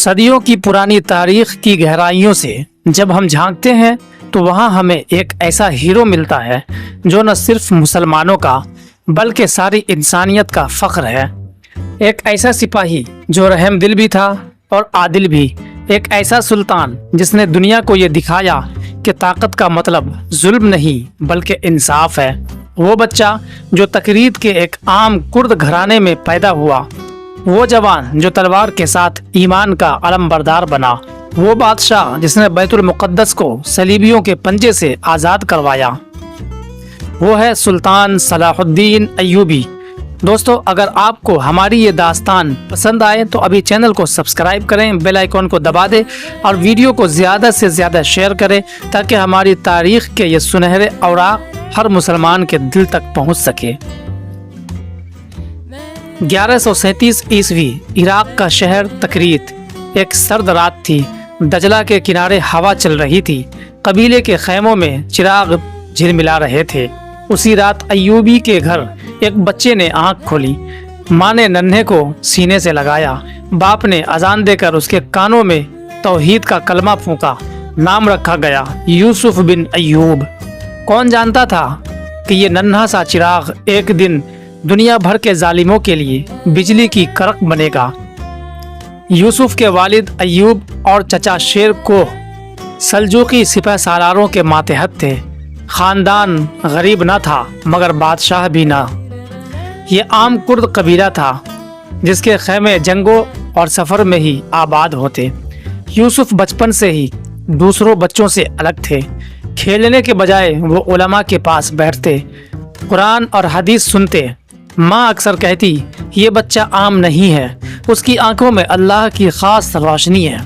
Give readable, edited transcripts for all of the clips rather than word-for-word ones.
صدیوں کی پرانی تاریخ کی گہرائیوں سے جب ہم جھانکتے ہیں تو وہاں ہمیں ایک ایسا ہیرو ملتا ہے جو نہ صرف مسلمانوں کا بلکہ ساری انسانیت کا فخر ہے۔ ایک ایسا سپاہی جو رحم دل بھی تھا اور عادل بھی، ایک ایسا سلطان جس نے دنیا کو یہ دکھایا کہ طاقت کا مطلب ظلم نہیں بلکہ انصاف ہے۔ وہ بچہ جو تکریت کے ایک عام کرد گھرانے میں پیدا ہوا، وہ جوان جو تلوار کے ساتھ ایمان کا علم بردار بنا، وہ بادشاہ جس نے بیت المقدس کو صلیبیوں کے پنجے سے آزاد کروایا، وہ ہے سلطان صلاح الدین ایوبی۔ دوستو، اگر آپ کو ہماری یہ داستان پسند آئے تو ابھی چینل کو سبسکرائب کریں، بیل آئیکن کو دبا دیں اور ویڈیو کو زیادہ سے زیادہ شیئر کریں تاکہ ہماری تاریخ کے یہ سنہرے اوراق ہر مسلمان کے دل تک پہنچ سکے۔ 1137 عیسوی عراق کا شہر تکریت۔ ایک سرد رات تھی، دجلہ کے کنارے ہوا چل رہی تھی، قبیلے کے خیموں میں چراغ جھلملا رہے تھے۔ اسی رات ایوبی کے گھر ایک بچے نے آنکھ کھولی۔ ماں نے ننھے کو سینے سے لگایا، باپ نے اذان دے کر اس کے کانوں میں توحید کا کلمہ پھونکا۔ نام رکھا گیا یوسف بن ایوب۔ کون جانتا تھا کہ یہ ننھا سا چراغ ایک دن دنیا بھر کے ظالموں کے لیے بجلی کی کڑک بنے گا۔ یوسف کے والد ایوب اور چچا شیر کوہ سلجوقی سپہ سالاروں کے ماتحت تھے۔ خاندان غریب نہ تھا مگر بادشاہ بھی نہ۔ یہ عام کرد قبیلہ تھا جس کے خیمے جنگوں اور سفر میں ہی آباد ہوتے۔ یوسف بچپن سے ہی دوسروں بچوں سے الگ تھے۔ کھیلنے کے بجائے وہ علماء کے پاس بیٹھتے، قرآن اور حدیث سنتے۔ ماں اکثر کہتی، یہ بچہ عام نہیں ہے، اس کی آنکھوں میں اللہ کی خاص روشنی ہے۔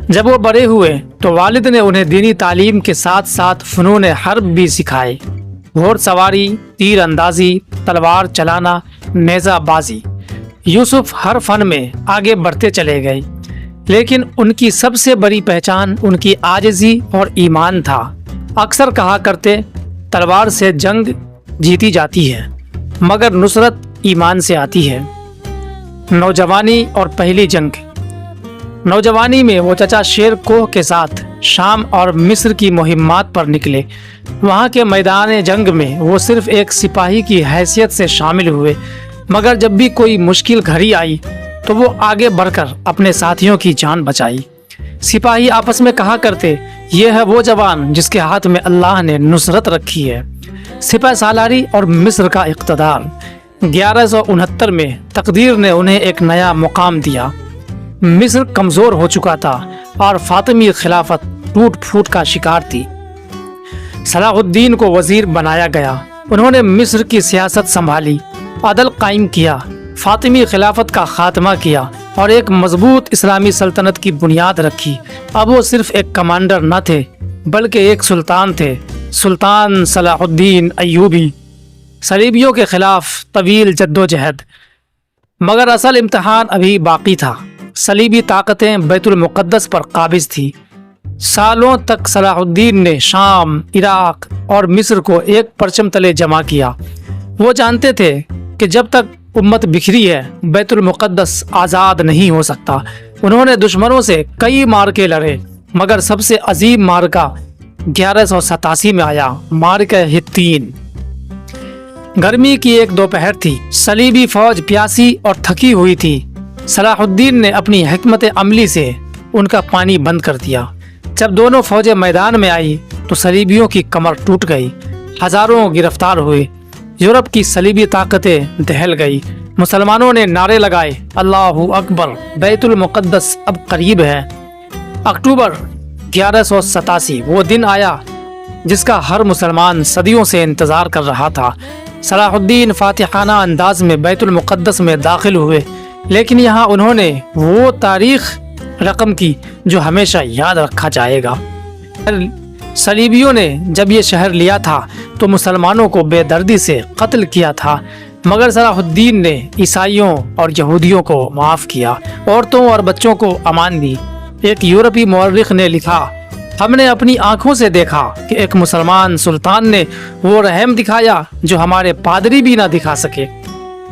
جب وہ بڑے ہوئے تو والد نے انہیں دینی تعلیم کے ساتھ ساتھ فنون حرب بھی سکھائے، گھوڑ سواری، تیر اندازی، تلوار چلانا، نیزہ بازی۔ یوسف ہر فن میں آگے بڑھتے چلے گئے، لیکن ان کی سب سے بڑی پہچان ان کی عاجزی اور ایمان تھا۔ اکثر کہا کرتے، تلوار سے جنگ جیتی جاتی ہے مگر نصرت ایمان سے آتی ہے۔ نوجوانی اور پہلی جنگ۔ نوجوانی میں وہ چچا شیر کوہ کے ساتھ شام اور مصر کی مہمات پر نکلے۔ وہاں کے میدان جنگ میں وہ صرف ایک سپاہی کی حیثیت سے شامل ہوئے، مگر جب بھی کوئی مشکل گھڑی آئی تو وہ آگے بڑھ کر اپنے ساتھیوں کی جان بچائی۔ سپاہی آپس میں کہا کرتے، یہ ہے وہ جوان جس کے ہاتھ میں اللہ نے نصرت رکھی ہے۔ سپہ سالاری اور مصر کا اقتدار۔ 1169 میں تقدیر نے انہیں ایک نیا مقام دیا۔ مصر کمزور ہو چکا تھا اور فاطمی خلافت ٹوٹ پھوٹ کا شکار تھی۔ صلاح الدین کو وزیر بنایا گیا۔ انہوں نے مصر کی سیاست سنبھالی، عدل قائم کیا، فاطمی خلافت کا خاتمہ کیا اور ایک مضبوط اسلامی سلطنت کی بنیاد رکھی۔ اب وہ صرف ایک کمانڈر نہ تھے بلکہ ایک سلطان تھے، سلطان صلاح الدین ایوبی۔ صلیبیوں کے خلاف طویل جدوجہد، مگر اصل امتحان ابھی باقی تھا۔ صلیبی طاقتیں بیت المقدس پر قابض تھی۔ سالوں تک صلاح الدین نے شام، عراق اور مصر کو ایک پرچم تلے جمع کیا۔ وہ جانتے تھے کہ جب تک امت بکھری ہے بیت المقدس آزاد نہیں ہو سکتا۔ انہوں نے دشمنوں سے کئی معرکے لڑے مگر سب سے عظیم معرکہ 1187 میں آیا، معرکہ حطین۔ گرمی کی ایک دوپہر تھی، صلیبی فوج پیاسی اور تھکی ہوئی تھی۔ صلاح الدین نے اپنی حکمت عملی سے ان کا پانی بند کر دیا۔ جب دونوں فوجیں میدان میں آئی تو صلیبیوں کی کمر ٹوٹ گئی، ہزاروں گرفتار ہوئے، یورپ کی صلیبی طاقتیں دہل گئی۔ مسلمانوں نے نعرے لگائے، اللہ اکبر، بیت المقدس اب قریب ہے۔ اکتوبر 1187 وہ دن آیا جس کا ہر مسلمان صدیوں سے انتظار کر رہا تھا۔ صلاح الدین فاتحانہ انداز میں بیت المقدس میں داخل ہوئے، لیکن یہاں انہوں نے وہ تاریخ رقم کی جو ہمیشہ یاد رکھا جائے گا۔ صلیبیوں نے جب یہ شہر لیا تھا تو مسلمانوں کو بے دردی سے قتل کیا تھا، مگر صلاح الدین نے عیسائیوں اور یہودیوں کو معاف کیا، عورتوں اور بچوں کو امان دی۔ ایک یورپی مورخ نے لکھا، ہم نے اپنی آنکھوں سے دیکھا کہ ایک مسلمان سلطان نے وہ رحم دکھایا جو ہمارے پادری بھی نہ دکھا سکے۔